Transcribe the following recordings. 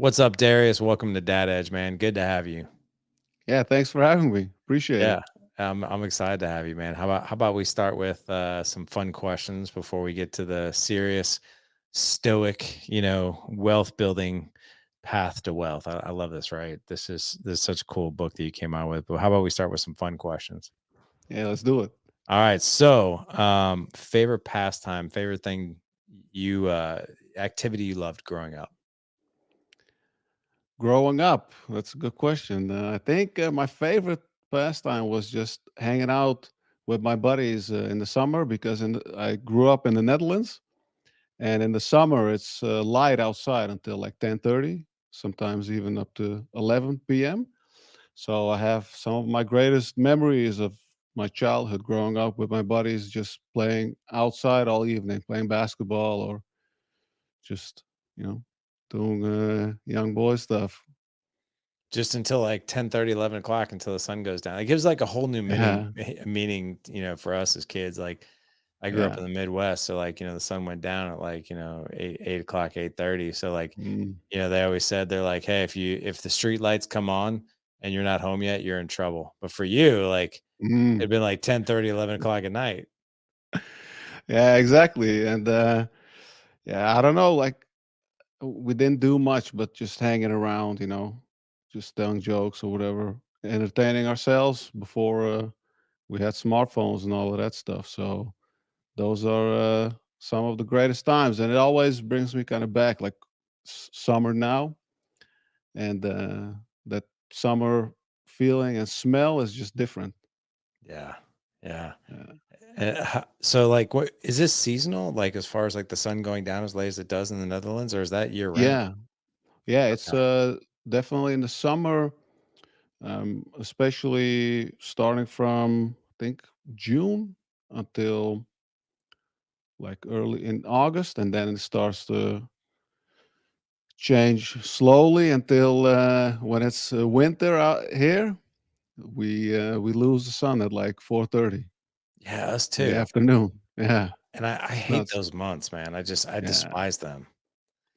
What's up, Darius? Welcome to Dad Edge, man. Good to have you. Yeah, thanks for having me. Appreciate it. Yeah, I'm excited to have you, man. How about we start with some fun questions before we get to the serious, stoic, wealth building path to wealth. I love this. Right? This is such a cool book that you came out with. But how about we start with some fun questions? Yeah, let's do it. All right. So, favorite pastime, favorite thing you activity you loved growing up. Growing up, that's a good question. I think my favorite pastime was just hanging out with my buddies in the summer because I grew up in the Netherlands, and in the summer it's light outside until like 10:30, sometimes even up to 11 p.m. So I have some of my greatest memories of my childhood growing up with my buddies, just playing outside all evening, playing basketball or just you know doing young boy stuff. Just until like 10:30, 11 o'clock until the sun goes down. It gives like a whole new Yeah, meaning, for us as kids. Like I grew up yeah. in the Midwest, so like, the sun went down at like, 8 o'clock, 8:30. So like, Mm, they always said they're like, hey, if the street lights come on and you're not home yet, you're in trouble. But for you, like mm. it'd been like 10:30, 11 o'clock at night. Yeah, exactly. And yeah, I don't know. Like we didn't do much, but just hanging around, just telling jokes or whatever, entertaining ourselves before we had smartphones and all of that stuff. So those are some of the greatest times, and it always brings me kind of back, like summer now, and that summer feeling and smell is just different. Yeah. Yeah. Yeah. So like what is this seasonal? Like as far as like the sun going down as late as it does in the Netherlands, or is that year round? Yeah, yeah, it's Okay. definitely in the summer, especially starting from I think June until like early in August, and then it starts to change slowly until when it's winter out here, we lose the sun at like 4:30 Yeah, us in the too. afternoon. Yeah, And I it's hate nuts. those months, man. I Yeah, despise them.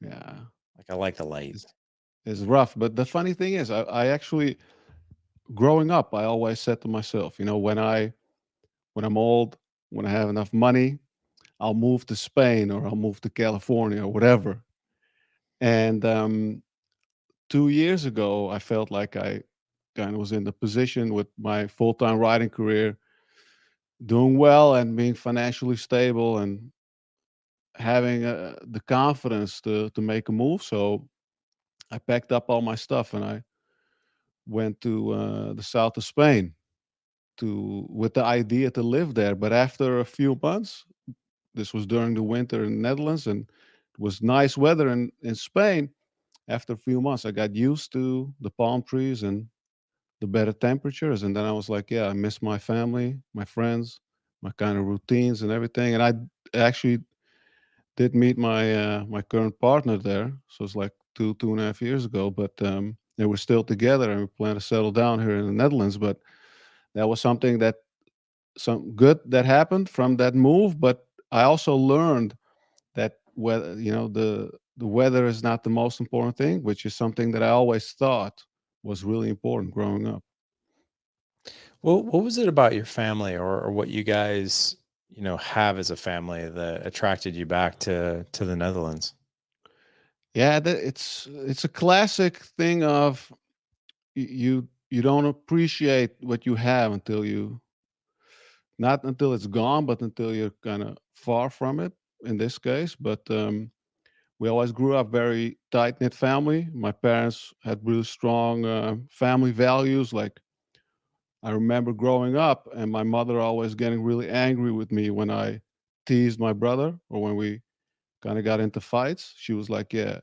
yeah, Like, I like the light. it's, it's rough. But the funny thing is, I actually growing up, I always said to myself, when I'm old, when I have enough money, I'll move to Spain or I'll move to California or whatever. And 2 years ago, I felt like I kind of was in the position with my full time writing career, doing well and being financially stable and having the confidence to make a move. So I packed up all my stuff and I went to the south of Spain to with the idea to live there. But after a few months, this was during the winter in the Netherlands, and it was nice weather in Spain. After a few months, I got used to the palm trees and the better temperatures, and then I was like, "Yeah, I miss my family, my friends, my kind of routines and everything." And I actually did meet my current partner there, so it's like 2.5 years ago. But they were still together, and we plan to settle down here in the Netherlands. But that was something that some good that happened from that move. But I also learned that weather, the weather is not the most important thing, which is something that I always thought was really important growing up. Well, what was it about your family or what you guys, have as a family that attracted you back to the Netherlands? Yeah, it's a classic thing of you don't appreciate what you have until you not until it's gone, but until you're kind of far from it. In this case, but we always grew up very tight knit family. My parents had really strong family values. Like I remember growing up, and my mother always getting really angry with me when I teased my brother or when we kind of got into fights. She was like, "Yeah,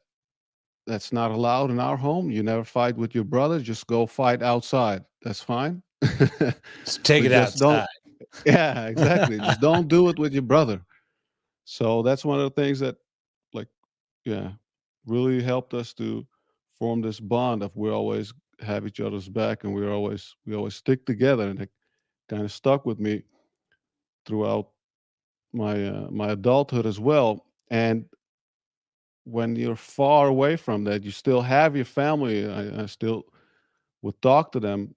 that's not allowed in our home. You never fight with your brother. Just go fight outside. That's fine. Just take But it just don't." outside. Yeah, exactly. Just don't do it with your brother. So that's one of the things that, like, yeah, really helped us to form this bond of we always have each other's back and we always stick together, and it kind of stuck with me throughout my adulthood as well. And when you're far away from that, you still have your family. I still would talk to them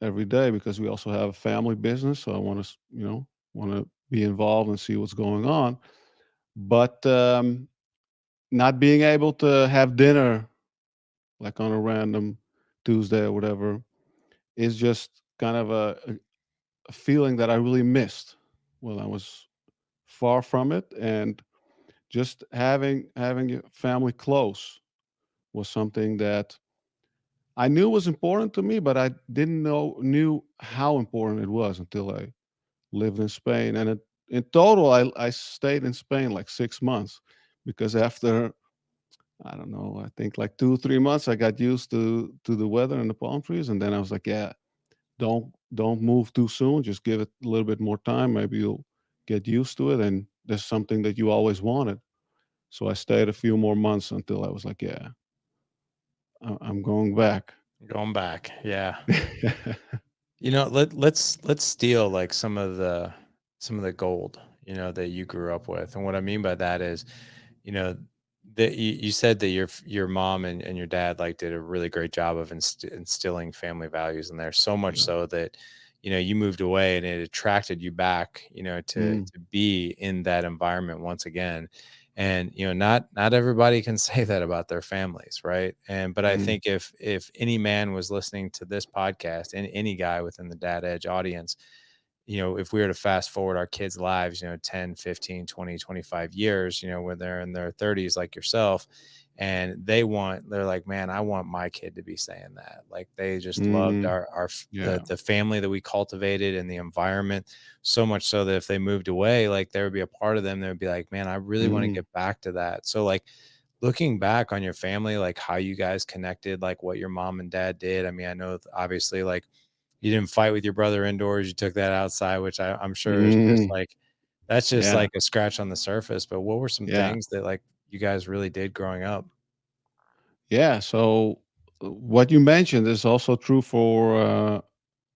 every day because we also have a family business. So I want to, want to be involved and see what's going on. But not being able to have dinner like on a random Tuesday or whatever is just kind of a feeling that I really missed when I was far from it, and just having your family close was something that I knew was important to me, but I didn't know knew how important it was until I lived in Spain. And in total, I stayed in Spain like 6 months because after I don't know, I think like 2 3 months, I got used to the weather and the palm trees, and then I was like, yeah, don't move too soon. Just give it a little bit more time. Maybe you'll get used to it, and there's something that you always wanted. So I stayed a few more months until I was like, yeah, I'm going back. Going back. Yeah. Let's steal like some of the gold, that you grew up with. And what I mean by that is, you know, that you said that your mom and your dad like did a really great job of instilling family values in there. So much Yeah. so that, you moved away and it attracted you back, to Mm, to be in that environment once again. And not everybody can say that about their families, right? And but I mm, think if any man was listening to this podcast, and any guy within the Dad Edge audience, if we were to fast forward our kids' lives, 10, 15, 20, 25 years, when they're in their 30s like yourself, and they're like, man, I want my kid to be saying that. Like they just loved mhm. the Yeah. the family that we cultivated and the environment, so much so that if they moved away, like there would be a part of them that would be like, man, I really want to Mhm, get back to that. So like looking back on your family, like how you guys connected, like what your mom and dad did. I mean, I know obviously like you didn't fight with your brother indoors, you took that outside, which I'm sure is just mhm. like that's just Yeah, like a scratch on the surface. But what were some yeah, things that like you guys really did growing up? yeah. So what you mentioned is also true for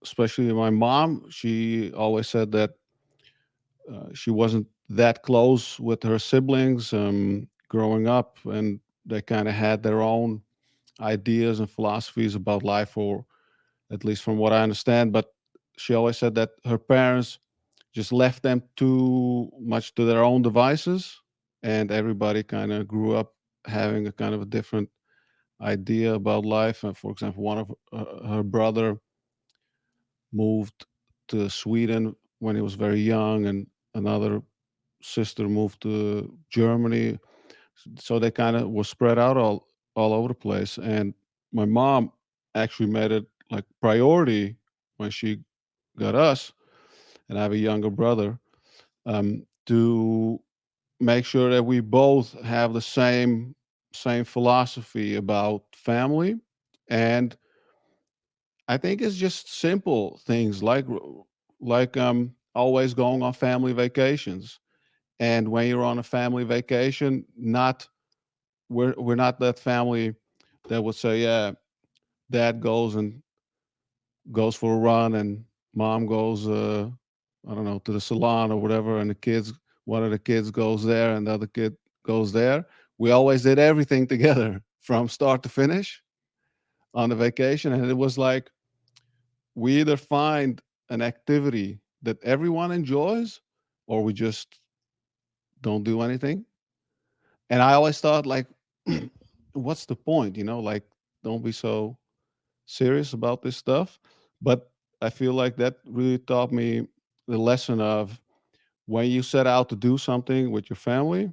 especially my mom. She always said that she wasn't that close with her siblings growing up, and they kind of had their own ideas and philosophies about life, or at least from what I understand. But she always said that her parents just left them too much to their own devices, and everybody kind of grew up having a kind of a different idea about life. And for example, one of her brother moved to Sweden when he was very young, and another sister moved to Germany. So they kind of were spread out all over the place. And my mom actually made it like priority when she got us, and I have a younger brother, to make sure that we both have the same philosophy about family. And I think it's just simple things like always going on family vacations. And when you're on a family vacation, not we're not that family that would say, yeah, dad goes for a run and mom goes I don't know, to the salon or whatever, and the kids one of the kids goes there and the other kid goes there. We always did everything together from start to finish on the vacation. And it was like we either find an activity that everyone enjoys, or we just don't do anything. And I always thought like, what's the point? Like, don't be so serious about this stuff. But I feel like that really taught me the lesson of when you set out to do something with your family,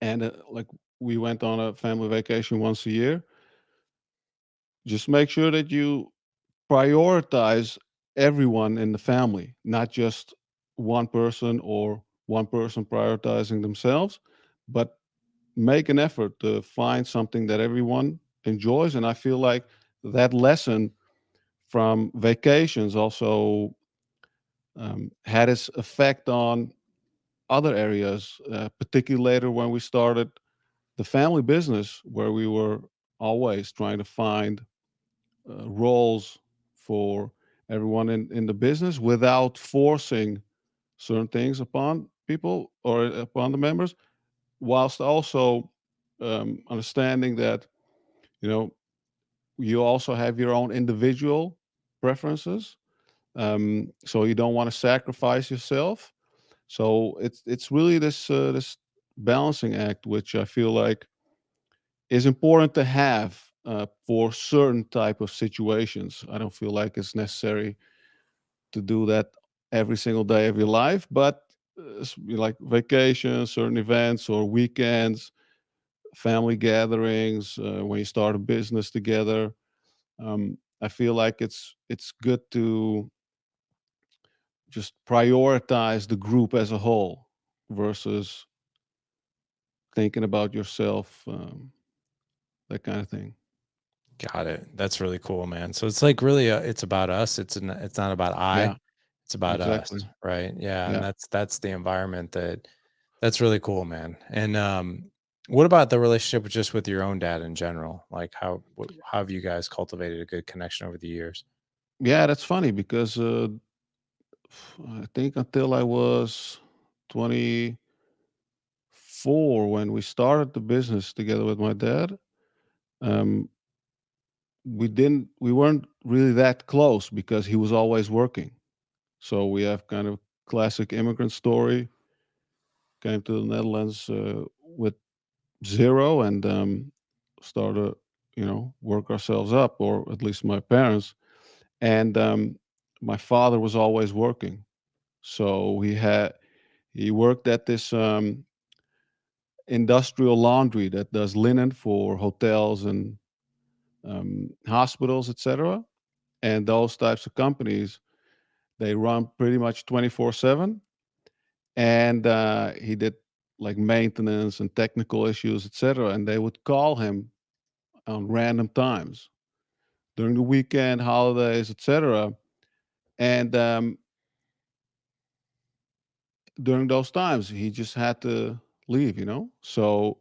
and like we went on a family vacation once a year, just make sure that you prioritize everyone in the family, not just one person or one person prioritizing themselves, but make an effort to find something that everyone enjoys. And I feel like that lesson from vacations also had its effect on other areas, particularly later when we started the family business, where we were always trying to find roles for everyone in the business without forcing certain things upon people or upon the members, whilst also understanding that you know you also have your own individual preferences, so you don't want to sacrifice yourself. So it's really this balancing act, which I feel like is important to have for certain type of situations. I don't feel like it's necessary to do that every single day of your life, but like vacations, certain events or weekends, family gatherings, when you start a business together. I feel like it's good to just prioritize the group as a whole versus thinking about yourself, that kind of thing. Got it. That's really cool, man. So it's like really, it's about us. It's not about I. Yeah, It's about us, exactly. right? Yeah, and Yeah. that's the environment that's really cool, man. And what about the relationship just with your own dad in general? Like how have you guys cultivated a good connection over the years? Yeah, that's funny because I think until I was 24 when we started the business together with my dad, um, we weren't really that close because he was always working. So we have kind of classic immigrant story. Came to the Netherlands with zero and started, work ourselves up, or at least my parents. And my father was always working, so he worked at this industrial laundry that does linen for hotels and hospitals, etc. And those types of companies, they run pretty much 24/7. And he did like maintenance and technical issues, etc. And they would call him on random times during the weekend, holidays, etc. And during those times, he just had to leave. So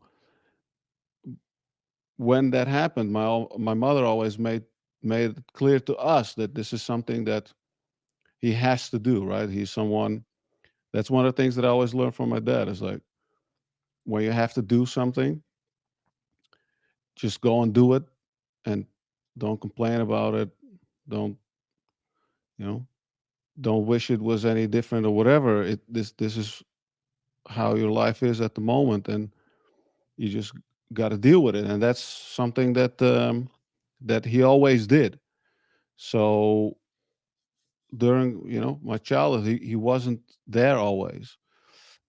when that happened, my mother always made it clear to us that this is something that he has to do. Right? He's someone. That's one of the things that I always learned from my dad. Is like when you have to do something, just go and do it, and don't complain about it. Don't you know? Don't wish it was any different or whatever. This is how your life is at the moment, and you just got to deal with it. And that's something that he always did. So during my childhood, he wasn't there always.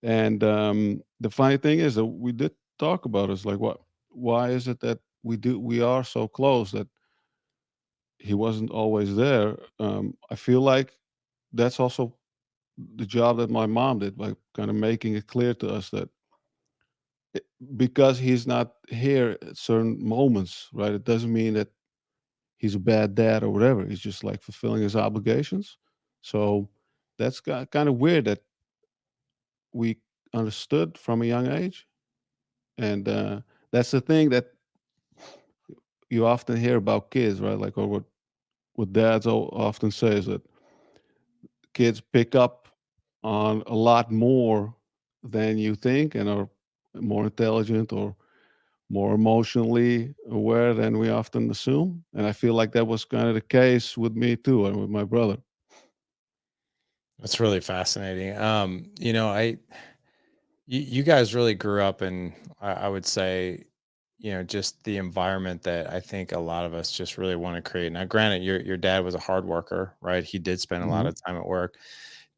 And the funny thing is that we did talk about is like what why is it that we are so close that he wasn't always there. I feel like that's also the job that my mom did by kind of making it clear to us that it, because he's not here at certain moments, right? It doesn't mean that he's a bad dad or whatever. He's just like fulfilling his obligations. So that's kind of weird that we understood from a young age. And that's the thing that you often hear about kids, right? Like, or what dads often say is that kids pick up on a lot more than you think and are more intelligent or more emotionally aware than we often assume. And I feel like that was kind of the case with me too and with my brother. That's really fascinating. You guys really grew up in, I would say, just the environment that I think a lot of us just really want to create. Now, granted, your dad was a hard worker, right? He did spend a lot Hmm. of time at work.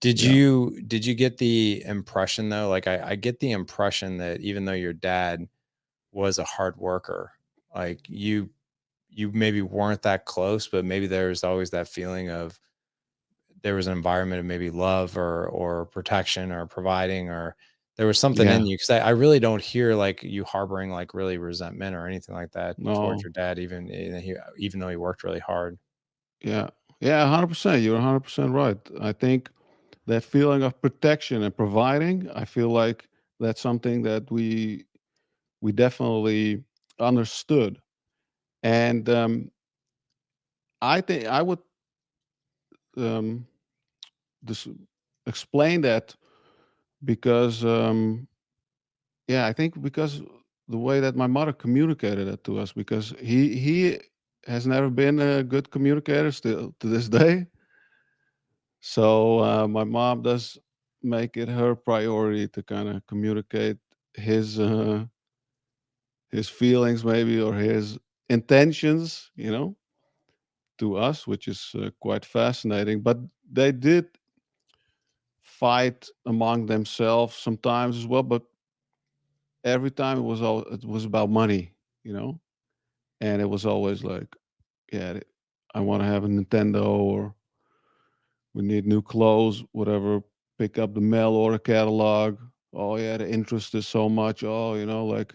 Did Yeah. you get the impression though? Like I get the impression that even though your dad was a hard worker, like you maybe weren't that close, but maybe there's always that feeling of there was an environment of maybe love or protection or providing, or there was something Yeah. in you, because I really don't hear like you harboring like really resentment or anything like that towards No. your dad, even though he worked really hard. Yeah. Yeah. 100%. You're 100% right. I think that feeling of protection and providing, I feel like that's something that we definitely understood. And I think I would um, just explain that because, yeah, I think because the way that my mother communicated it to us, because he has never been a good communicator still to this day. So my mom does make it her priority to kind of communicate his uh, his feelings, maybe, or his intentions, to us, which is quite fascinating. But they did fight among themselves sometimes as well, but every time it was about money, you know, and it was always like, yeah, I want to have a Nintendo, or we need new clothes, whatever. Pick up the mail order catalog. Oh yeah, the interest is so much. Oh, like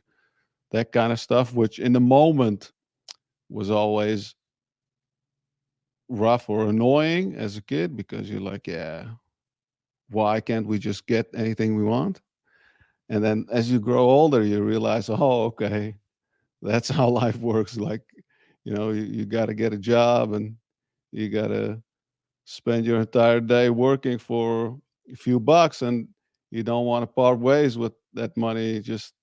that kind of stuff, which in the moment was always rough or annoying as a kid, because you're like, yeah, why can't we just get anything we want? And then as you grow older, you realize, oh, okay, that's how life works. Like, you got to get a job, and you got to spend your entire day working for a few bucks, and you don't want to part ways with that money just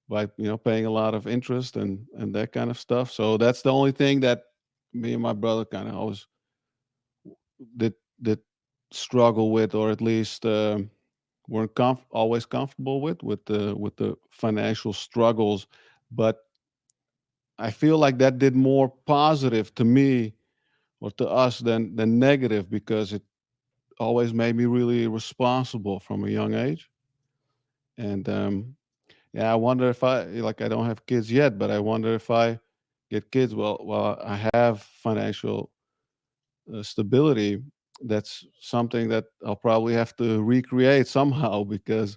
by, paying a lot of interest and that kind of stuff. So that's the only thing that me and my brother kind of always did struggle with, or at least weren't always comfortable with the financial struggles. But I feel like that did more positive to me, or to us, than negative, because it always made me really responsible from a young age. And yeah, I wonder if I don't have kids yet, but I wonder if I get kids, well, I have financial stability. That's something that I'll probably have to recreate somehow, because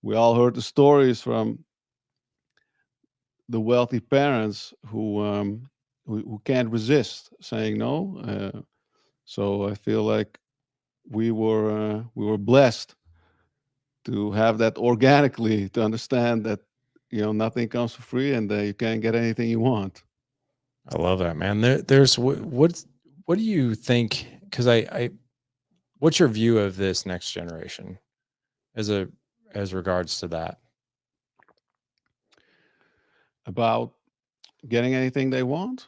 we all heard the stories from the wealthy parents who can't resist saying no. So I feel like we were blessed to have that organically, to understand that nothing comes for free, and that you can't get anything you want. I love that, man. What do you think? Because what's your view of this next generation as a as regards to that? About getting anything they want.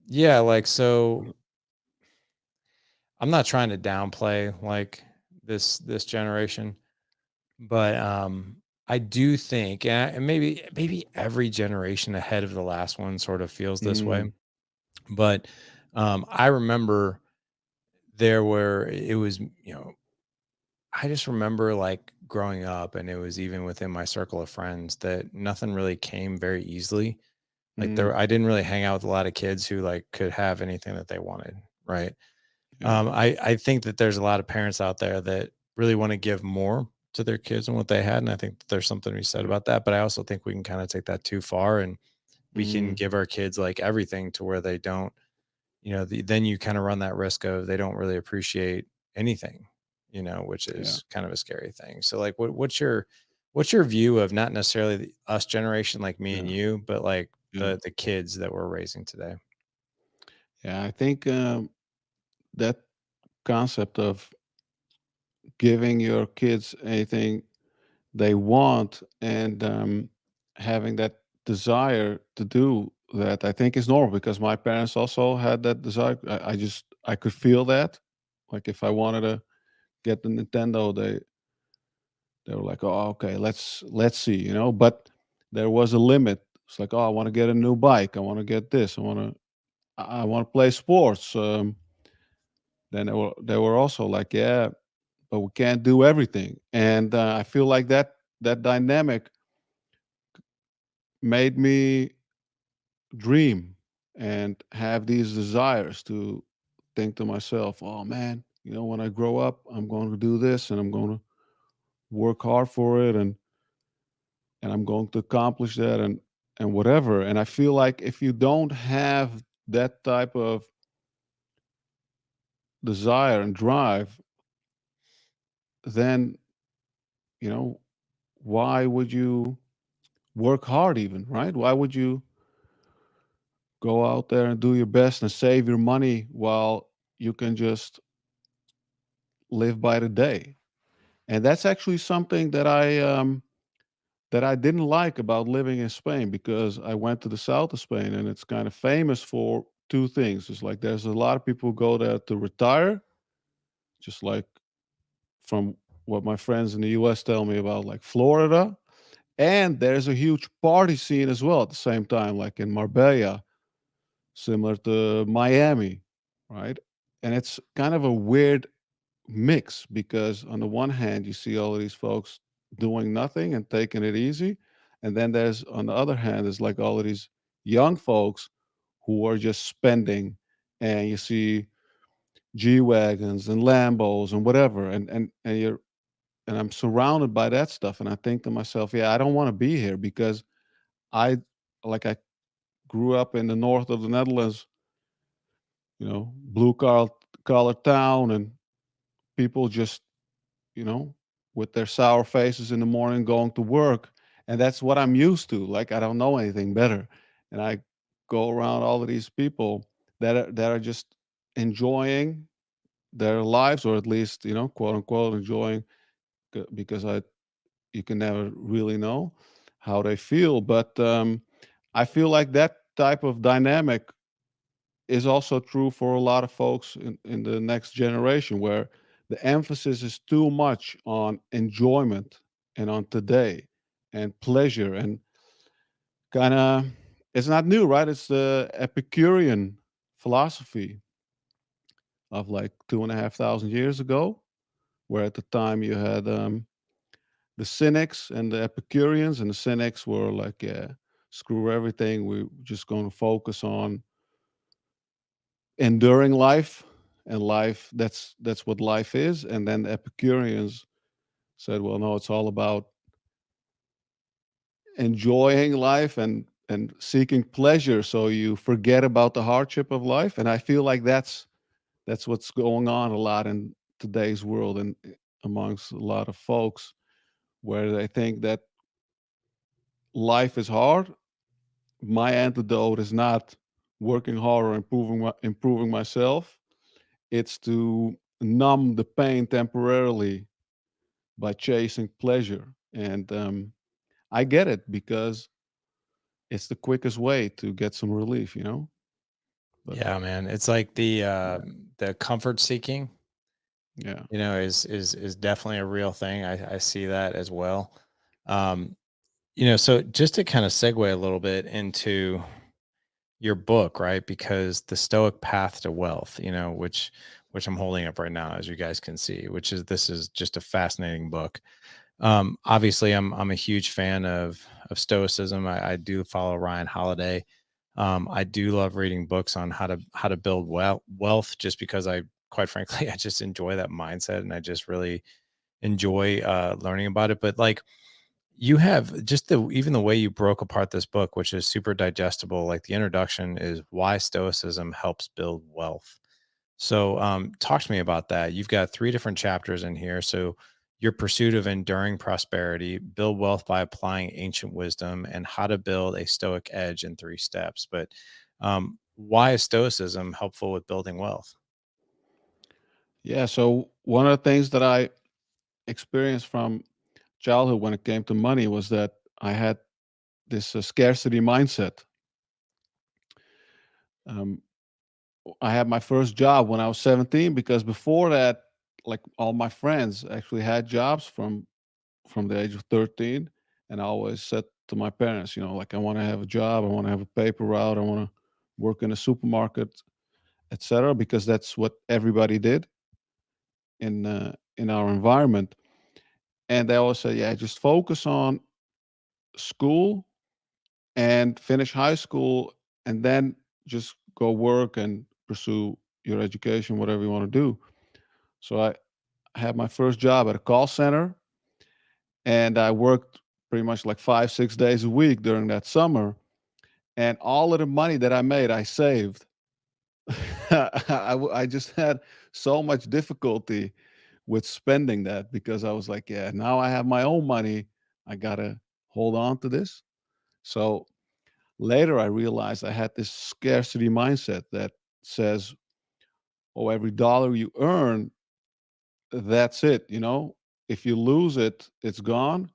Yeah, like so I'm not trying to downplay like this generation, but I do think, and maybe every generation ahead of the last one sort of feels this way, Mm, but I remember there were it was I just remember like growing up, and it was even within my circle of friends that nothing really came very easily. Like mm, I didn't really hang out with a lot of kids who like could have anything that they wanted, right? yeah. I think that there's a lot of parents out there that really want to give more to their kids than what they had, and I think that there's something to be said Yeah. about that. But I also think we can kind of take that too far, and we can Mm, give our kids like everything to where they don't, then you kind of run that risk of they don't really appreciate anything, which yeah. is kind of a scary thing. So like, what's your view of not necessarily the us generation like me and Yeah. you, but like Yeah. the kids that we're raising today? Yeah. I think that concept of giving your kids anything they want, and having that desire to do that, I think is normal, because my parents also had that desire. I could feel that. Like if I wanted to get the Nintendo, they were like, "Oh, okay, let's see," But there was a limit. It's like, "Oh, I want to get a new bike. I want to get this. I want to play sports." Then they were also like, "Yeah, but we can't do everything." And I feel like that dynamic made me dream and have these desires to think to myself, "Oh man, when I grow up, I'm going to do this, and I'm going to work hard for it, and I'm going to accomplish that, and whatever." And I feel like if you don't have that type of desire and drive, then you know why would you work hard, even, right? Why would you go out there and do your best and save your money while you can just live by the day? And that's actually something that I that I didn't like about living in Spain, because I went to the south of Spain and it's kind of famous for two things. It's like there's a lot of people who go there to retire, just like from what my friends in the US tell me about, like Florida. And there's a huge party scene as well at the same time, like in Marbella, similar to Miami, right? And it's kind of a weird mix, because on the one hand you see all of these folks doing nothing and taking it easy, and then there's, on the other hand, there's like all of these young folks who are just spending, and you see G wagons and Lambos and whatever, and I'm surrounded by that stuff, and I think to myself, yeah, I don't want to be here, because I I grew up in the north of the Netherlands, blue collar town, and people just, you know, with their sour faces in the morning going to work. And that's what I'm used to. Like, I don't know anything better. And I go around all of these people that are just enjoying their lives, or at least, quote unquote, enjoying, because you can never really know how they feel. But I feel like that type of dynamic is also true for a lot of folks in the next generation, where the emphasis is too much on enjoyment and on today and pleasure, and kind of, it's not new, right? It's the Epicurean philosophy of like 2,500 years ago, where at the time you had the Cynics and the Epicureans, and the Cynics were like, yeah, screw everything, we're just going to focus on enduring life, and life, that's what life is. And then the Epicureans said, well, no, it's all about enjoying life and seeking pleasure, so you forget about the hardship of life. And I feel like that's what's going on a lot in today's world, and amongst a lot of folks, where they think that life is hard. My antidote is not working hard or improving myself. It's to numb the pain temporarily by chasing pleasure. And I get it, because it's the quickest way to get some relief. But Yeah, man. It's like the comfort seeking, yeah. is definitely a real thing. I see that as well. Um, so just to kind of segue a little bit into your book, right? Because the Stoic Path to Wealth, which I'm holding up right now, as you guys can see, this is just a fascinating book. Obviously, I'm a huge fan of Stoicism. I do follow Ryan Holiday. I do love reading books on how to build wealth, just because quite frankly, I just enjoy that mindset, and I just really enjoy learning about it. But like, you have just even the way you broke apart this book, which is super digestible. Like, the introduction is why Stoicism helps build wealth. So, talk to me about that. You've got three different chapters in here. So, your pursuit of enduring prosperity, build wealth by applying ancient wisdom, and how to build a stoic edge in three steps. But why is Stoicism helpful with building wealth? Yeah. So one of the things that I experienced from childhood when it came to money was that I had this scarcity mindset. Um, I had my first job when I was 17, because before that, like, all my friends actually had jobs from the age of 13. And I always said to my parents, like, I want to have a job, I want to have a paper route, I want to work in a supermarket, etc., because that's what everybody did in our environment. And they always said, yeah, just focus on school and finish high school, and then just go work and pursue your education, whatever you want to do. So I had my first job at a call center, and I worked pretty much like 5, 6 days a week during that summer. And all of the money that I made, I saved. I just had so much difficulty with spending that, because I was like, yeah, now I have my own money. I got to hold on to this. So later I realized I had this scarcity mindset that says, oh, every dollar you earn, that's it. If you lose it, it's gone.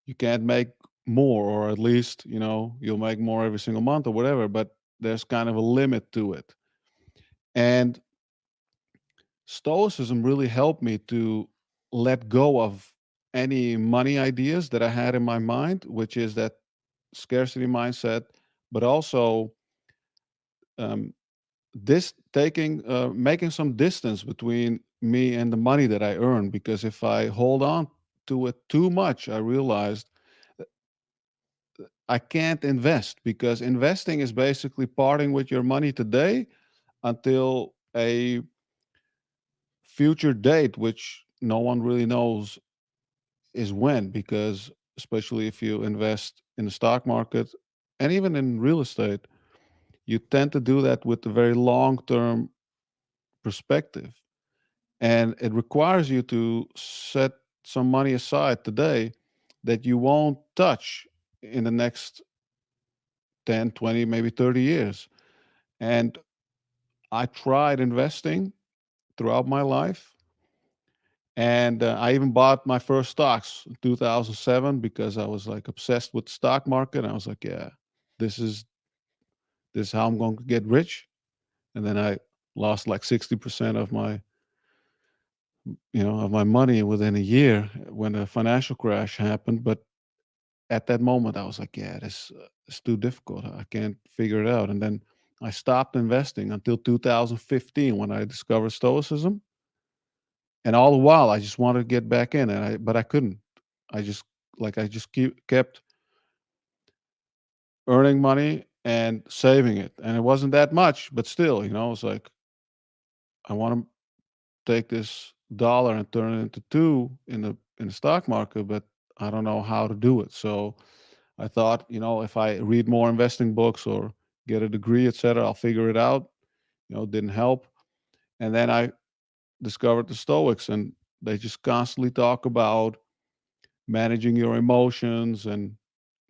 You can't make more, or at least, you'll make more every single month or whatever, but there's kind of a limit to it. And Stoicism really helped me to let go of any money ideas that I had in my mind, which is that scarcity mindset, but also um, this taking making some distance between me and the money that I earn. Because if I hold on to it too much, I realized I can't invest, because investing is basically parting with your money today until a future date, which no one really knows is when. Because especially if you invest in the stock market and even in real estate, you tend to do that with a very long term perspective. And it requires you to set some money aside today that you won't touch in the next 10, 20, maybe 30 years. And I tried investing throughout my life. And I even bought my first stocks in 2007 because I was like obsessed with the stock market. I was like, yeah, this is this is how I'm going to get rich. And then I lost like 60% of my money within a year when the financial crash happened. But at that moment, I was like, yeah, this is too difficult. I can't figure it out. And then I stopped investing until 2015 when I discovered Stoicism. And all the while, I just wanted to get back in, but I couldn't. I just kept earning money and saving it, and it wasn't that much, but still, it's like I want to take this dollar and turn it into two in the stock market, but I don't know how to do it. So I thought, if I read more investing books or get a degree, etc., I'll figure it out. It didn't help. And then I discovered the Stoics, and they just constantly talk about managing your emotions and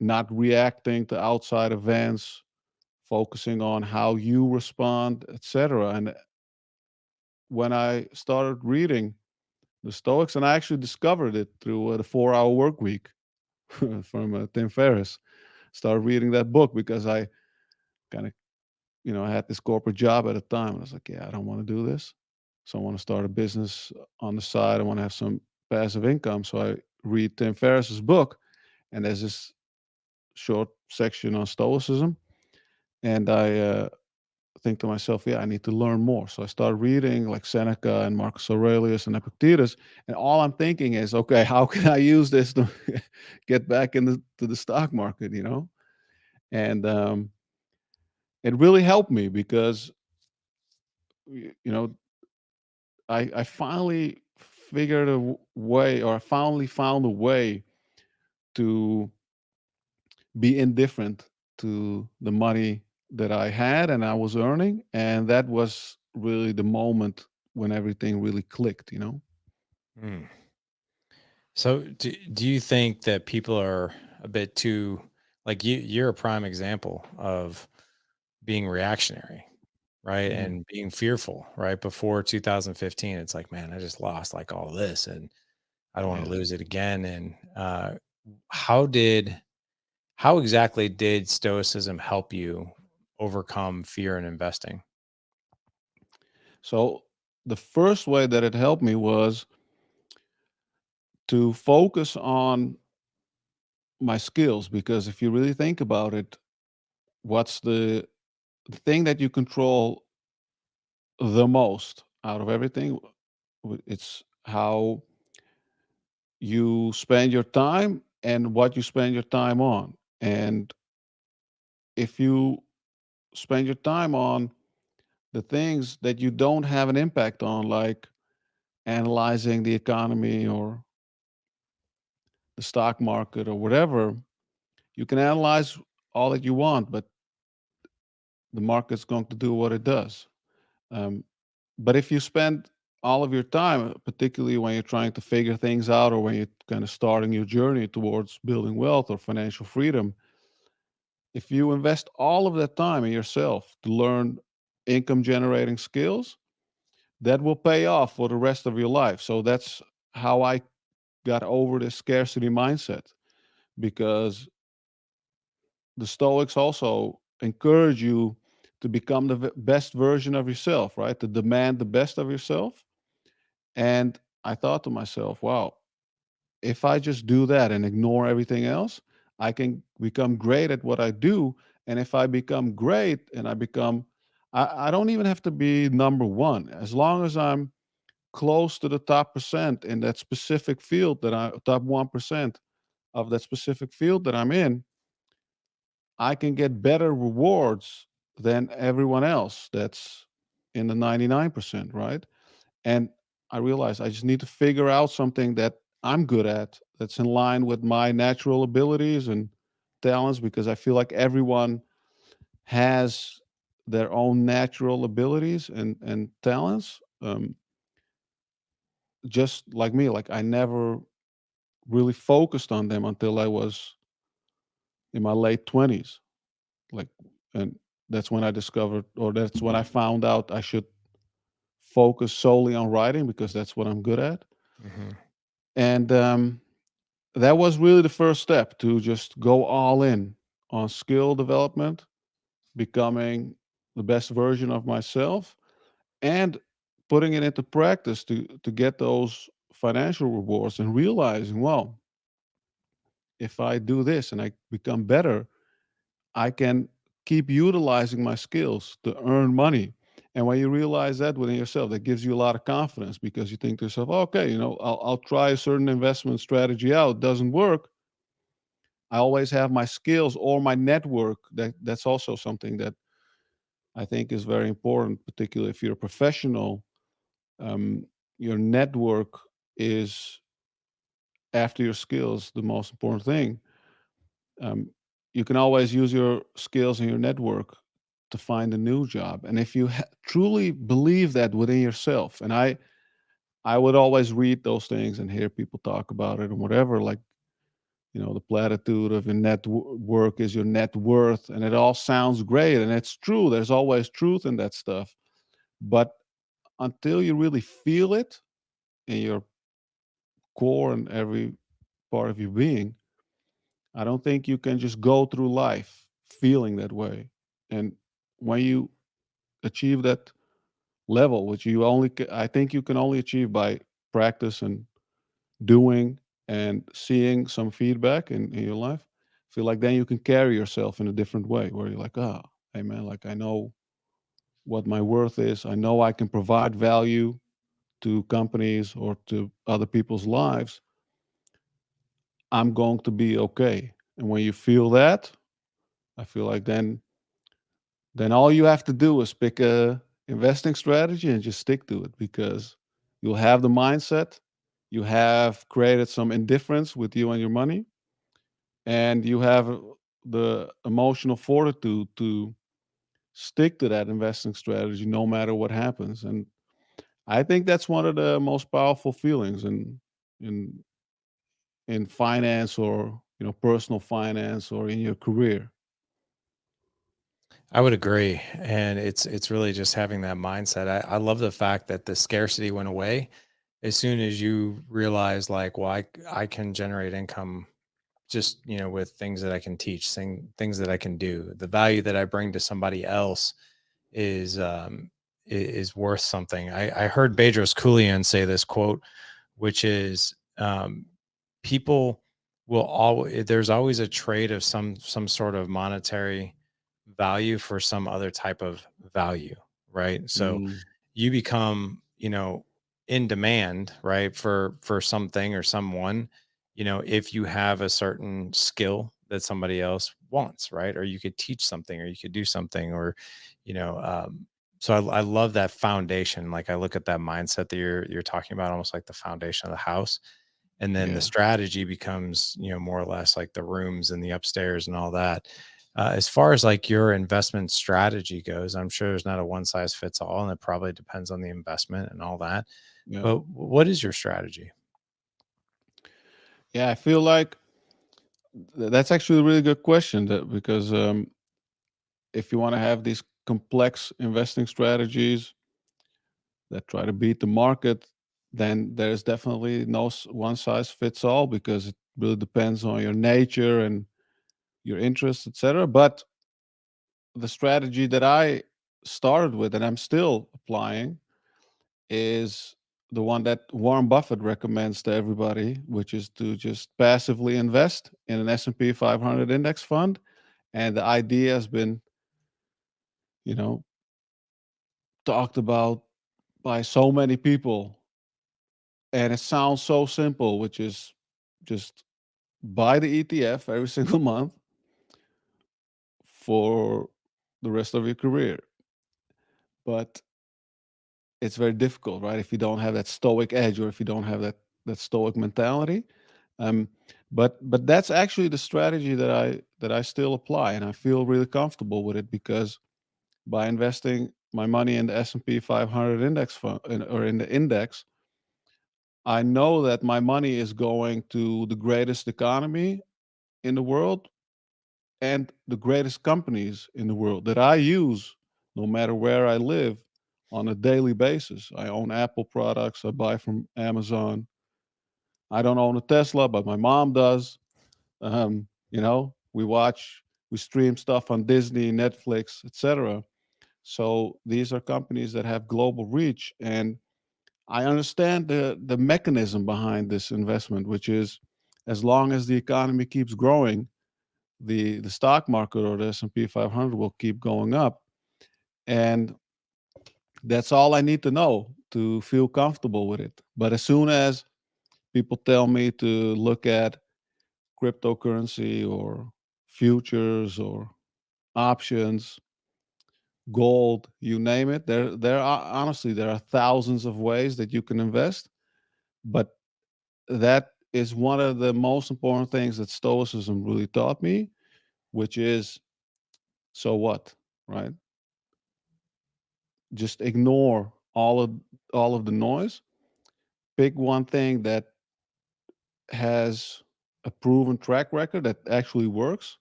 not reacting to outside events, focusing on how you respond, etc. And when I started reading the Stoics, and I actually discovered it through the 4 Hour Work Week from Tim Ferriss, started reading that book because I kind of, I had this corporate job at the time. And I was like, yeah, I don't want to do this. So I want to start a business on the side. I want to have some passive income. So I read Tim Ferriss's book, and there's this short section on Stoicism. And I think to myself, yeah, I need to learn more. So I started reading like Seneca and Marcus Aurelius and Epictetus. And all I'm thinking is, okay, how can I use this to get back into the stock market? And it really helped me because, y- you know, I finally figured way, or I finally found a way to be indifferent to the money that I had and I was earning. And that was really the moment when everything really clicked. Mm. So do you think that people are a bit too, like, you're a prime example of being reactionary, right? Mhm. And being fearful, right? Before 2015, it's like, man, I just lost like all this and I don't want to Yeah. lose it again. And how did how exactly did stoicism help you overcome fear in investing? So the first way that it helped me was to focus on my skills, because if you really think about it, what's the thing that you control the most out of everything? It's how you spend your time and what you spend your time on. And if you spend your time on the things that you don't have an impact on, like analyzing the economy or the stock market or whatever, you can analyze all that you want, but the market's going to do what it does. Um, but if you spend all of your time, particularly when you're trying to figure things out or when you're kind of starting your journey towards building wealth or financial freedom, if you invest all of that time in yourself to learn income generating skills, that will pay off for the rest of your life. So that's how I got over this scarcity mindset, because the Stoics also encourage you to become the best version of yourself, right? To demand the best of yourself. And I thought to myself, wow, if I just do that and ignore everything else, I can become great at what I do. And if I become great and I don't even have to be number one. As long as I'm close to the top percent in that specific field top 1% of that specific field that I'm in, I can get better rewards than everyone else that's in the 99%, right? And I realized I just need to figure out something that I'm good at that's in line with my natural abilities and talents, because I feel like everyone has their own natural abilities and talents. Just like me, like I never really focused on them until I was in my late 20s. Like, and that's when I discovered, or that's when I found out I should focus solely on writing because that's what I'm good at. Hmm. And that was really the first step, to just go all in on skill development, becoming the best version of myself, and putting it into practice to get those financial rewards, and realizing, well, if I do this and I become better, I can keep utilizing my skills to earn money. And when you realize that within yourself, that gives you a lot of confidence, because you think to yourself, okay, I'll try a certain investment strategy out. Doesn't work. I always have my skills or my network. That's also something that I think is very important, particularly if you're a professional. Um, your network is, after your skills, the most important thing. Um, you can always use your skills and your network to find a new job. And if you truly believe that within yourself, and I would always read those things and hear people talk about it and whatever, like, the platitude of your network is your net worth, and it all sounds great, and it's true. There's always truth in that stuff, but until you really feel it in your core and every part of your being, I don't think you can just go through life feeling that way. And when you achieve that level, which I think you can only achieve by practice and doing and seeing some feedback in your life, I feel like then you can carry yourself in a different way, where you're like, oh, hey man, like I know what my worth is. I know I can provide value to companies or to other people's lives. I'm going to be okay. And when you feel that, I feel like then all you have to do is pick a investing strategy and just stick to it, because you'll have the mindset, you have created some indifference with you and your money, and you have the emotional fortitude to stick to that investing strategy no matter what happens. And I think that's one of the most powerful feelings in in finance, or personal finance, or in your career. I would agree, and it's really just having that mindset. I love the fact that the scarcity went away as soon as you realize, like, well, I can generate income just, with things that I can teach, things that I can do. The value that I bring to somebody else is is worth something. I heard Bedros Koulian say this quote, which is, people will always there's always a trade of some sort of monetary value for some other type of value, right? So Mm, you become, in demand, right, for something or someone, if you have a certain skill that somebody else wants, right? Or you could teach something, or you could do something, or, you know so I love that foundation. Like, I look at that mindset that you're talking about, almost like the foundation of the house, and then the yeah, strategy becomes, more or less like the rooms and the upstairs and all that. As far as like your investment strategy goes, I'm sure there's not a one size fits all, and it probably depends on the investment and all that. yeah, But what is your strategy? yeah. I feel like that's actually a really good question. Because if you want to have these complex investing strategies that try to beat the market, then there's definitely no one size fits all, because it really depends on your nature and your interests, etc. But the strategy that I started with and I'm still applying is the one that Warren Buffett recommends to everybody, which is to just passively invest in an S&P 500 index fund. And the idea has been, you know, talked about by so many people, and it sounds so simple, which is just buy the ETF every single month for the rest of your career. But it's very difficult, right? If you don't have that stoic edge, or if you don't have that stoic mentality. Um, but that's actually the strategy that I still apply, and I feel really comfortable with it because by investing my money in the S&P 500 index fund, or in the index, I know that my money is going to the greatest economy in the world and the greatest companies in the world that I use no matter where I live on a daily basis. I own Apple products, I buy from Amazon. I don't own a Tesla, but my mom does. We stream stuff on Disney, Netflix, etc. So these are companies that have global reach, and I understand the mechanism behind this investment, which is as long as the economy keeps growing, the stock market or the S&P 500 will keep going up, and that's all I need to know to feel comfortable with it. But as soon as people tell me to look at cryptocurrency or futures or options, gold, you name it, there are honestly there are thousands of ways that you can invest, but that is one of the most important things that Stoicism really taught me, which is so what, right? Just ignore all of the noise. Pick one thing that has a proven track record that actually works,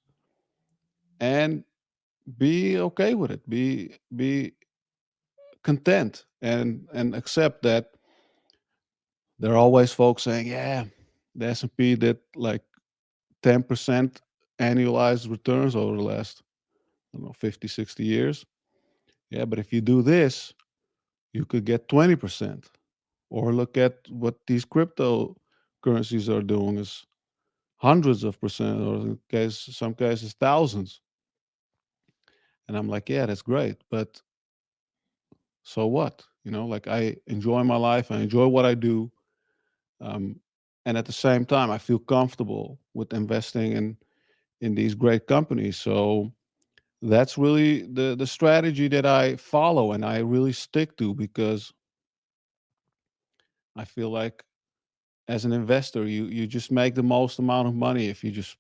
and be okay with it. Be content and accept that there are always folks saying, "Yeah, the S&P did like 10% annualized returns over the last, I don't know, 50, 60 years." Yeah, but if you do this, you could get 20%. Or look at what these cryptocurrencies are doing is hundreds of percent, or in some cases thousands. And I'm like, yeah, that's great, but so what? Like, I enjoy my life, I enjoy what I do, um, and at the same time, I feel comfortable with investing in these great companies. So that's really the strategy that I follow and I really stick to, because I feel like as an investor, you just make the most amount of money if you just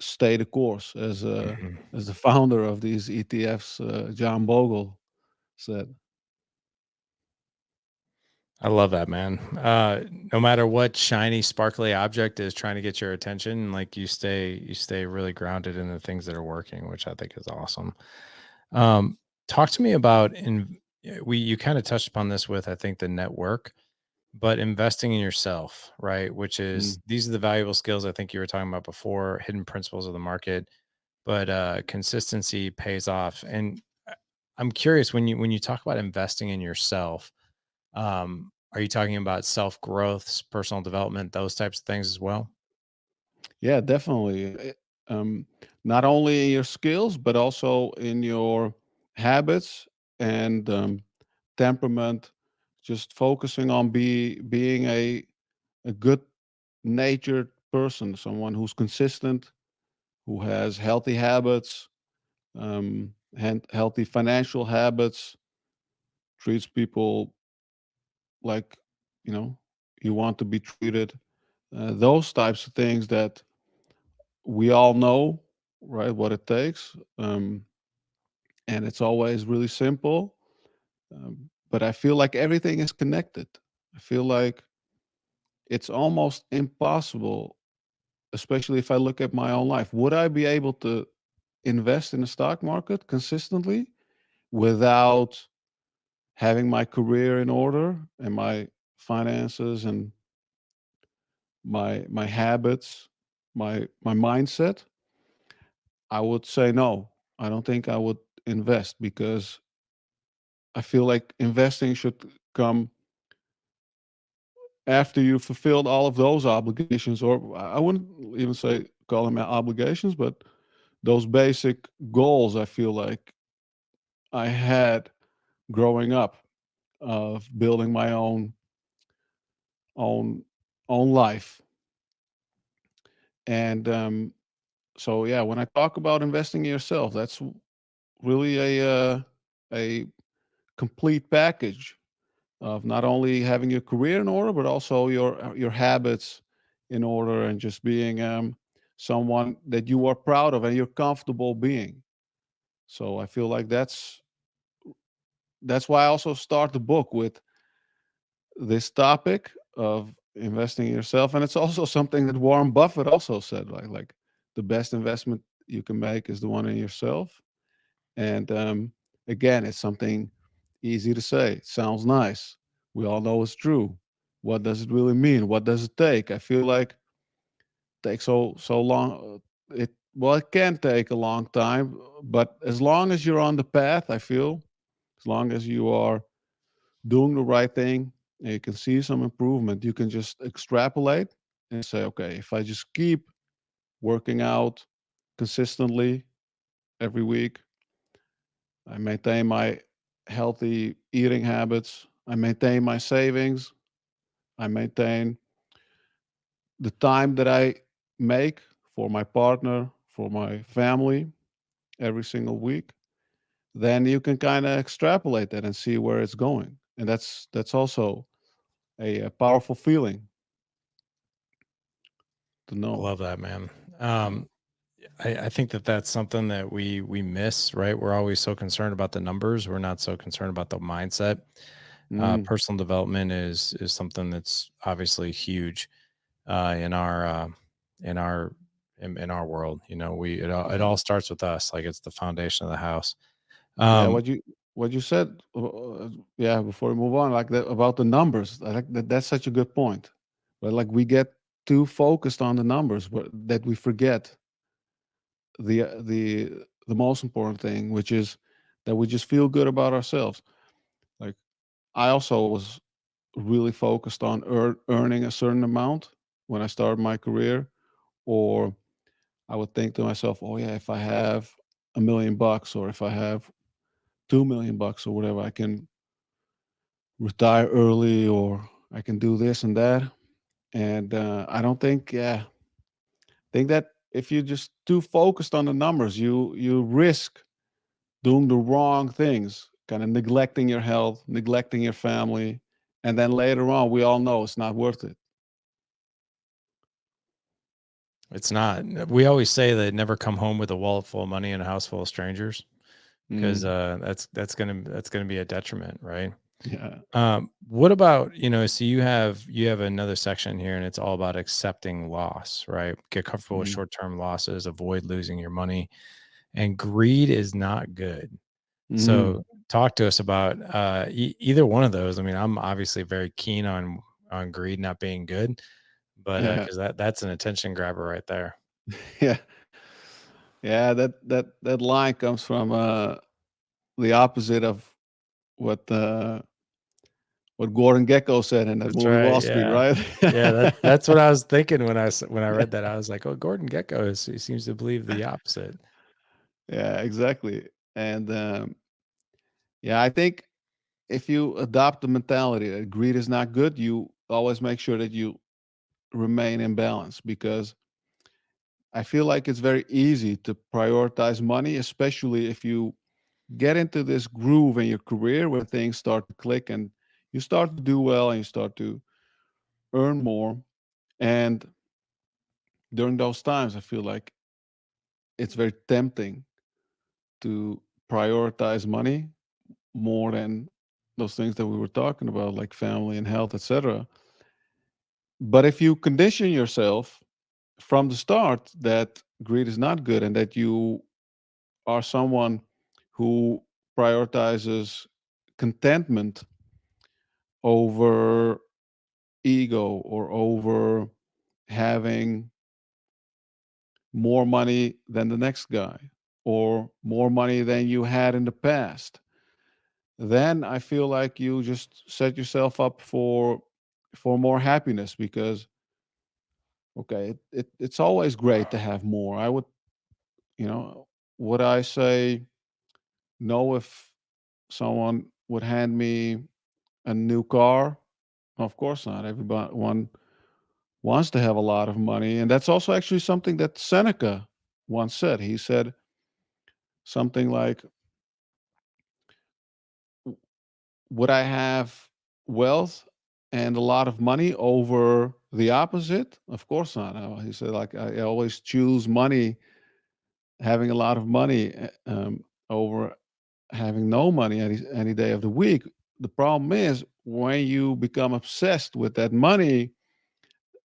stay the course, Mhm. as the founder of these ETFs, John Bogle said. I love that, man. No matter what shiny, sparkly object is trying to get your attention, like you stay really grounded in the things that are working, which I think is awesome. Um, Talk to me about you kind of touched upon this with I think the network, but investing in yourself, right? Which is Mm. these are the valuable skills I think you were talking about before, hidden principles of the market, but consistency pays off. And I'm curious when you talk about investing in yourself, are you talking about self growth, personal development, those types of things as well? Yeah, definitely. Not only in your skills, but also in your habits and temperament. Just focusing on being a good natured person, someone who's consistent, who has healthy habits, and healthy financial habits, treats people like you know you want to be treated. Those types of things that we all know, right? What it takes, and it's always really simple. But I feel like everything is connected. I feel like it's almost impossible, especially if I look at my own life. Would I be able to invest in the stock market consistently without having my career in order and my finances and my habits, my mindset, I would say no. I don't think I would invest because I feel like investing should come after you fulfilled all of those obligations, or I wouldn't even say call them obligations, but those basic goals I feel like I had growing up of building my own own life. And so yeah, when I talk about investing in yourself, that's really a complete package of not only having your career in order, but also your habits in order, and just being someone that you are proud of and you're comfortable being. So I feel like that's why I also start the book with this topic of investing in yourself, and it's also something that Warren Buffett also said, like the best investment you can make is the one in yourself. And again, it's something easy to say. Sounds nice. We all know it's true. What does it really mean? What does it take? I feel like it takes so long. It well, it can take a long time, but as long as you're on the path, I feel, as long as you are doing the right thing and you can see some improvement, you can just extrapolate and say, okay, if I just keep working out consistently every week, I maintain my healthy eating habits, I maintain my savings, I maintain the time that I make for my partner, for my family every single week, then you can kind of extrapolate that and see where it's going. And that's also a powerful feeling to I know. love that, man. Yeah. I think that that's something that we miss, right? We're always so concerned about the numbers. We're not so concerned about the mindset. Mm, Personal development is something that's obviously huge in in our in our world. You know, it yeah. all starts with us. Like it's the foundation of the house. Yeah, Um, what you said, yeah, before we move on, like that about the numbers, I like that. That's such a good point. But like we get too focused on the numbers, but that we forget the most important thing, which is that we just feel good about ourselves. Like I also was really focused on earning a certain amount when I started my career, or I would think to myself, oh yeah, if I have $1 million, or if I have 2 million bucks or whatever, I can retire early, or I can do this and that. And I don't think, yeah, think that if you're just too focused on the numbers, you risk doing the wrong things, kind of neglecting your health, neglecting your family, and then later on, we all know it's not worth it. it's not. We always say that never come home with a wallet full of money and a house full of strangers because Mm, that's gonna be a detriment, right? yeah. What about, so you have another section here and it's all about accepting loss, right? Get comfortable with Mm, short-term losses, avoid losing your money, and greed is not good. mm, So talk to us about either one of those. I mean, I'm obviously very keen on greed not being good, but yeah. because that's an attention grabber right there. Yeah. Yeah. That line comes from the opposite of what uh, what Gordon Gecko said in that That's movie right. Wall Street, Yeah. right? Yeah, that's what I was thinking when I read that. I was like, "Oh, Gordon Gecko he seems to believe the opposite." Yeah, exactly. And yeah, I think if you adopt the mentality that greed is not good, you always make sure that you remain in balance, because I feel like it's very easy to prioritize money, especially if you get into this groove in your career where things start to click and you start to do well and you start to earn more. And during those times, I feel like it's very tempting to prioritize money more than those things that we were talking about, like family and health, etc. But if you condition yourself from the start that greed is not good and that you are someone who prioritizes contentment over ego or over having more money than the next guy, or more money than you had in the past, then I feel like you just set yourself up for more happiness, because okay, it's always great to have more. I would, would I say no if someone would hand me a new car? Of course not. Everybody one wants to have a lot of money, and that's also actually something that Seneca once said. He said something like, would I have wealth and a lot of money over the opposite? Of course not. He said, like, I always choose money, having a lot of money, over having no money any day of the week. The problem is when you become obsessed with that money,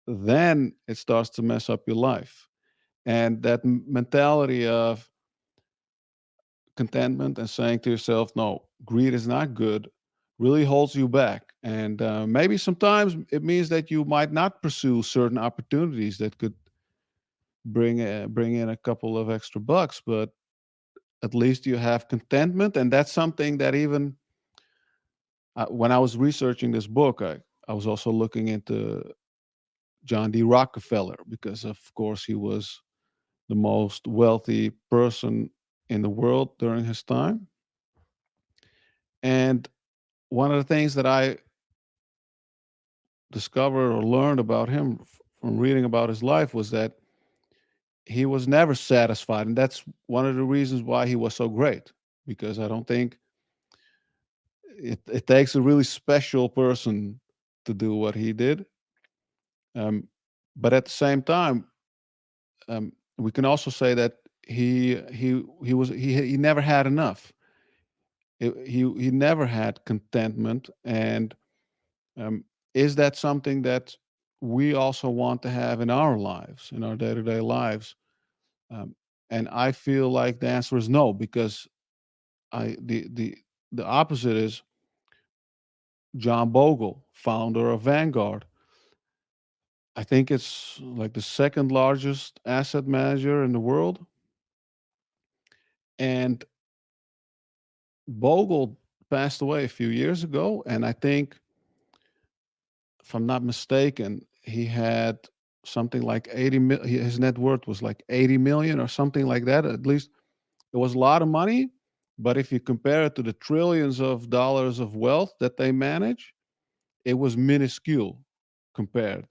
then it starts to mess up your life. And that mentality of contentment and saying to yourself, no, greed is not good, really holds you back. And maybe sometimes it means that you might not pursue certain opportunities that could bring in a couple of extra bucks, but at least you have contentment. And that's something that even when I was researching this book, I was also looking into John D. Rockefeller, because, of course, he was the most wealthy person in the world during his time. And one of the things that I discovered or learned about him from reading about his life was that he was never satisfied. And that's one of the reasons why he was so great, because I don't think it takes a really special person to do what he did. Um, but at the same time, we can also say that he never had enough. He never had contentment. And um, is that something that we also want to have in our lives, in our day to day lives? Um, and I feel like the answer is no, because I the opposite is John Bogle, founder of Vanguard. I think it's like the second largest asset manager in the world. And Bogle passed away a few years ago. And I think, if I'm not mistaken, he had something like 80 mil, his net worth was like 80 million or something like that. At least it was a lot of money. But if you compare it to the trillions of dollars of wealth that they manage, it was minuscule compared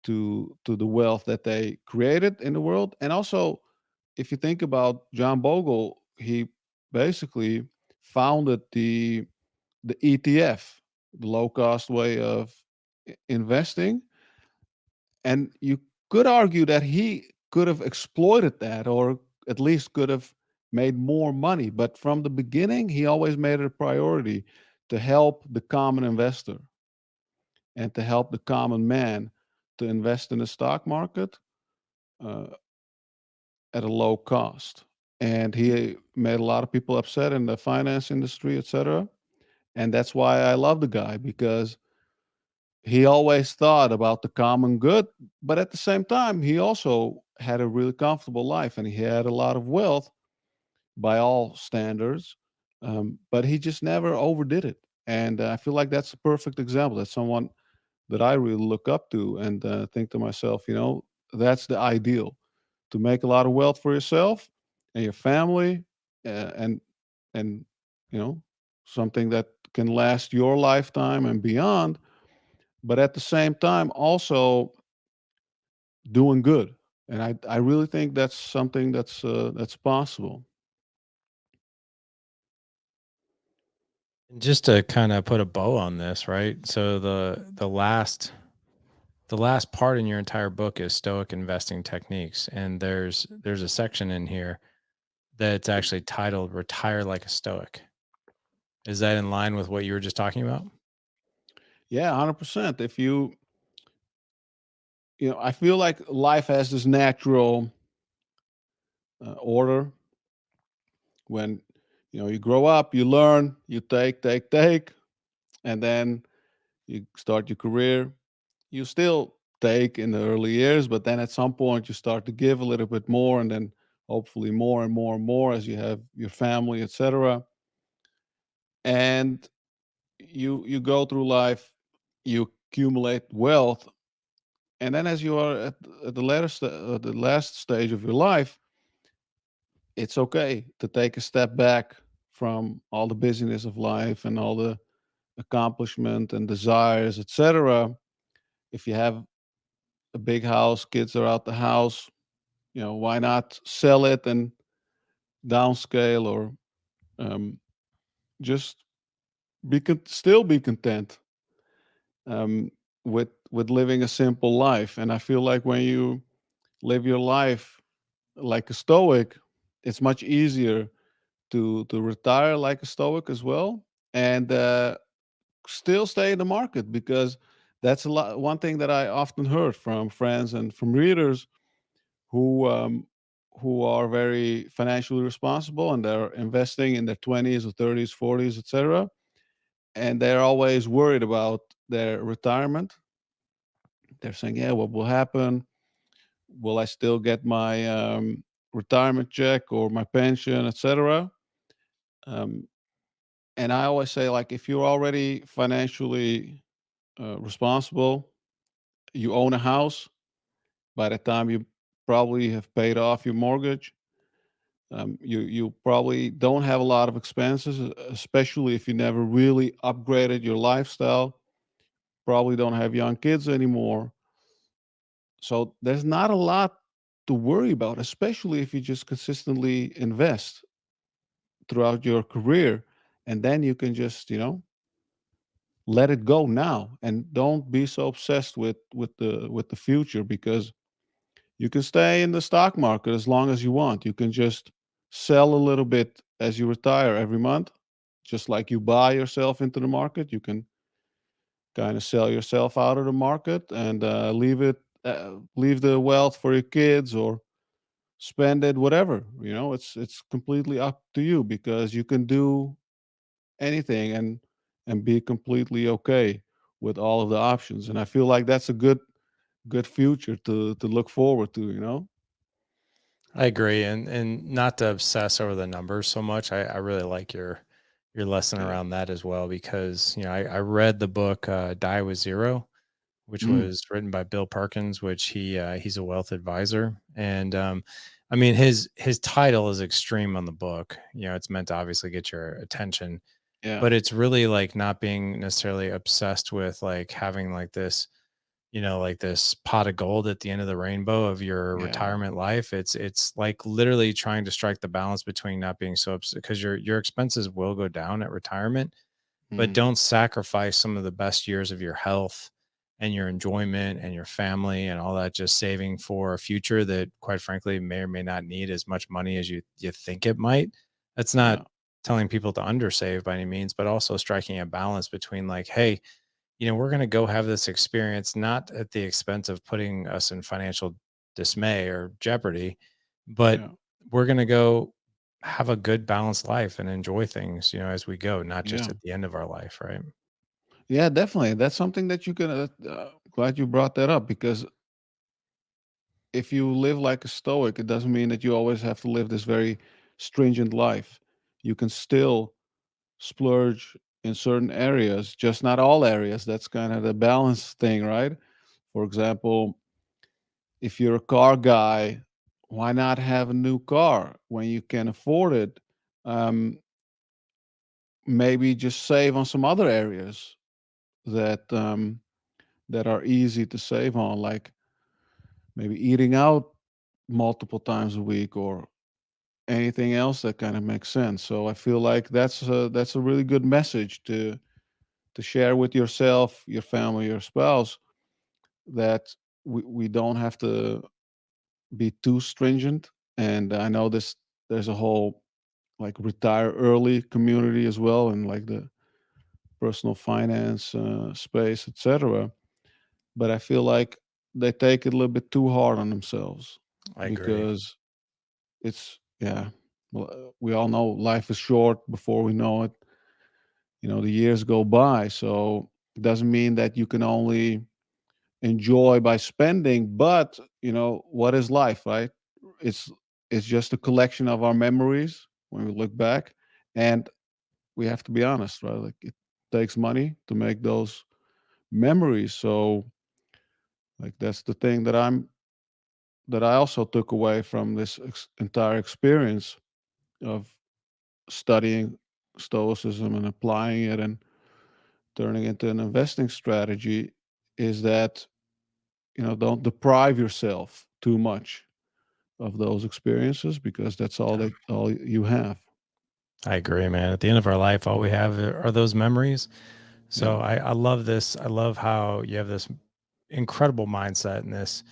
to the wealth that they created in the world. And also, if you think about John Bogle, he basically founded the ETF, the low cost way of investing. And you could argue that he could have exploited that, or at least could have made more money. But from the beginning, he always made it a priority to help the common investor and to help the common man to invest in the stock market uh, at a low cost. And he made a lot of people upset in the finance industry, etc. And that's why I love the guy, because he always thought about the common good, but at the same time, he also had a really comfortable life and he had a lot of wealth by all standards. But he just never overdid it. And I feel like that's a perfect example. That's someone that I really look up to, and think to myself, that's the ideal, to make a lot of wealth for yourself and your family, and and you know something that can last your lifetime and beyond, but at the same time also doing good. And I really think that's something that's possible. And just to kind of put a bow on this, right? So the last part in your entire book is Stoic investing techniques, and there's a section in here that's actually titled "Retire Like a Stoic." Is that in line with what you were just talking about? Yeah, 100%. If I feel like life has this natural order. When you grow up, you learn, you take, and then you start your career. You still take in the early years, but then at some point you start to give a little bit more, and then hopefully more and more and more as you have your family, etc. And you go through life, you accumulate wealth, and then as you are at the last stage of your life, it's okay to take a step back from all the busyness of life and all the accomplishment and desires, etc. If you have a big house, kids are out the house, why not sell it and downscale, or um, just still be content um, with living a simple life. And I feel like when you live your life like a Stoic, it's much easier to retire like a Stoic as well, and still stay in the market, because that's a lot. One thing that I often heard from friends and from readers who who are very financially responsible, and they're investing in their 20s or 30s, 40s, etc. And they're always worried about their retirement. They're saying, "Yeah, what will happen? Will I still get my retirement check or my pension, etc." Um, and I always say, like, if you're already financially responsible, you own a house. By the time you probably have paid off your mortgage, you probably don't have a lot of expenses, especially if you never really upgraded your lifestyle. Probably don't have young kids anymore, so there's not a lot to worry about, especially if you just consistently invest throughout your career, and then you can just let it go now, and don't be so obsessed with the future, because you can stay in the stock market as long as you want. You can just sell a little bit as you retire every month, just like you buy yourself into the market. You can kind of sell yourself out of the market and leave the wealth for your kids, or spend it, whatever. It's completely up to you, because you can do anything and be completely okay with all of the options. And I feel like that's a good future to look forward to. I agree, and not to obsess over the numbers so much. I really like your lesson Yeah. around that as well, because I read the book Die with Zero, which Mm, was written by Bill Perkins, which he's a wealth advisor, and I mean his title is extreme on the book. It's meant to obviously get your attention, yeah. but it's really like not being necessarily obsessed with like having like this like this pot of gold at the end of the rainbow of your Yeah. retirement life. It's like literally trying to strike the balance between not being so upset, because your expenses will go down at retirement, but Mm, don't sacrifice some of the best years of your health and your enjoyment and your family and all that, just saving for a future that quite frankly may or may not need as much money as you think it might. That's not yeah. telling people to undersave by any means, but also striking a balance between like, hey, we're going to go have this experience, not at the expense of putting us in financial dismay or jeopardy, but Yeah. we're going to go have a good balanced life and enjoy things, as we go, not just Yeah. at the end of our life. Right. Yeah, definitely. That's something that you can. Glad you brought that up, because if you live like a Stoic, it doesn't mean that you always have to live this very stringent life. You can still splurge in certain areas, just not all areas. That's kind of the balance thing, right? For example, if you're a car guy, why not have a new car when you can afford it? Um, Maybe just save on some other areas that are easy to save on, like maybe eating out multiple times a week, or anything else that kind of makes sense. So I feel like that's a really good message to share with yourself, your family, your spouse, that we don't have to be too stringent. And I know there's a whole like retire early community as well, and like the personal finance space, etc. But I feel like they take it a little bit too hard on themselves, I agree. because it's yeah. Well, we all know life is short. Before we know it, the years go by. So it doesn't mean that you can only enjoy by spending. But what is life, right? It's it's just a collection of our memories when we look back, and we have to be honest, right? Like it takes money to make those memories. So like that's the thing that I also took away from this entire experience of studying Stoicism and applying it and turning into an investing strategy is that don't deprive yourself too much of those experiences because that's all you have. I agree, man. At the end of our life, all we have are those memories. Yeah, So I love this. I love how you have this incredible mindset and this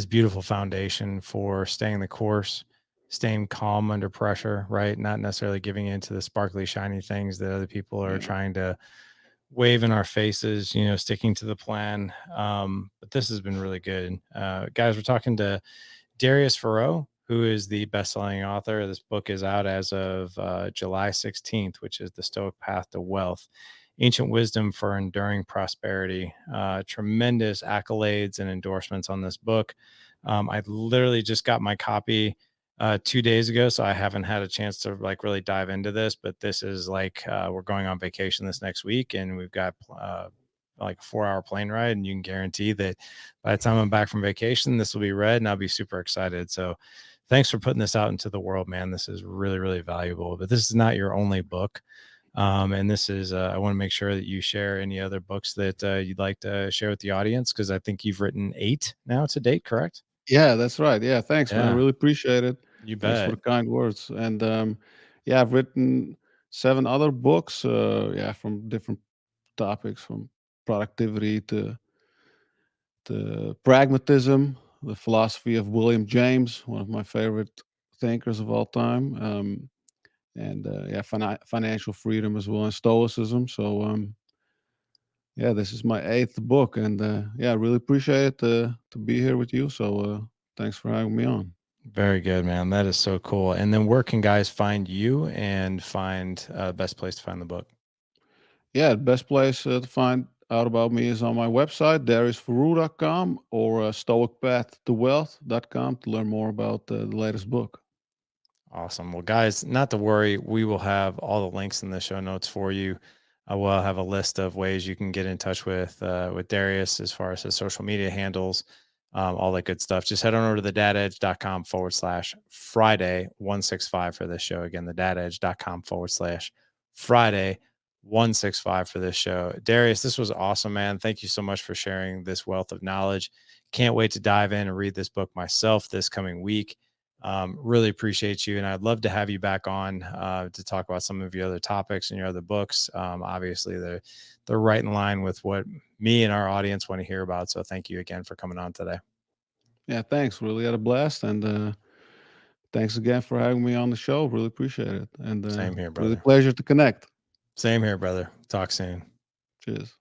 beautiful foundation for staying the course, staying calm under pressure, right? Not necessarily giving in to the sparkly, shiny things that other people are yeah, trying to wave in our faces, sticking to the plan. But this has been really good. Guys, we're talking to Darius Foroux, who is the best-selling author. This book is out as of July 16th, which is The Stoic Path to Wealth, Ancient Wisdom for Enduring Prosperity. Tremendous accolades and endorsements on this book. I literally just got my copy 2 days ago, so I haven't had a chance to like really dive into this, but this is like we're going on vacation this next week, and we've got like a 4 hour plane ride, and you can guarantee that by the time I'm back from vacation, this will be read, and I'll be super excited. So thanks for putting this out into the world, man. This is really, really valuable. But this is not your only book. And this is, I want to make sure that you share any other books that you'd like to share with the audience, because I think you've written 8 now to date, correct? yeah. That's right. Yeah, thanks, man. I Yeah, really appreciate it. you Thanks for bet. the kind words. And yeah, I've written 7 other books. Yeah, from different topics, from productivity to pragmatism, the philosophy of William James, one of my favorite thinkers of all time. And yeah, financial freedom as well, and Stoicism. So yeah, this is my 8th book, and yeah, I really appreciate it to be here with you. So thanks for having me on. Very good, man. That is so cool. And then where can guys find you and find best place to find the book? Yeah, the best place to find out about me is on my website, dariusforoux.com, or stoicpathtowealth.com to learn more about the latest book. Awesome. Well, guys, not to worry. We will have all the links in the show notes for you. I will have a list of ways you can get in touch with Darius as far as his social media handles, all that good stuff. Just head on over to the dadedge.com/Friday 165 for this show. Again, the dadedge.com/Friday 165 for this show. Darius, this was awesome, man. Thank you so much for sharing this wealth of knowledge. Can't wait to dive in and read this book myself this coming week. Really appreciate you, and I'd love to have you back on to talk about some of your other topics and your other books. Obviously, they're right in line with what me and our audience want to hear about. So, thank you again for coming on today. Yeah, thanks. Really had a blast, and thanks again for having me on the show. Really appreciate it, and Same here, really brother. pleasure to connect. Same here, brother. Talk soon. Cheers.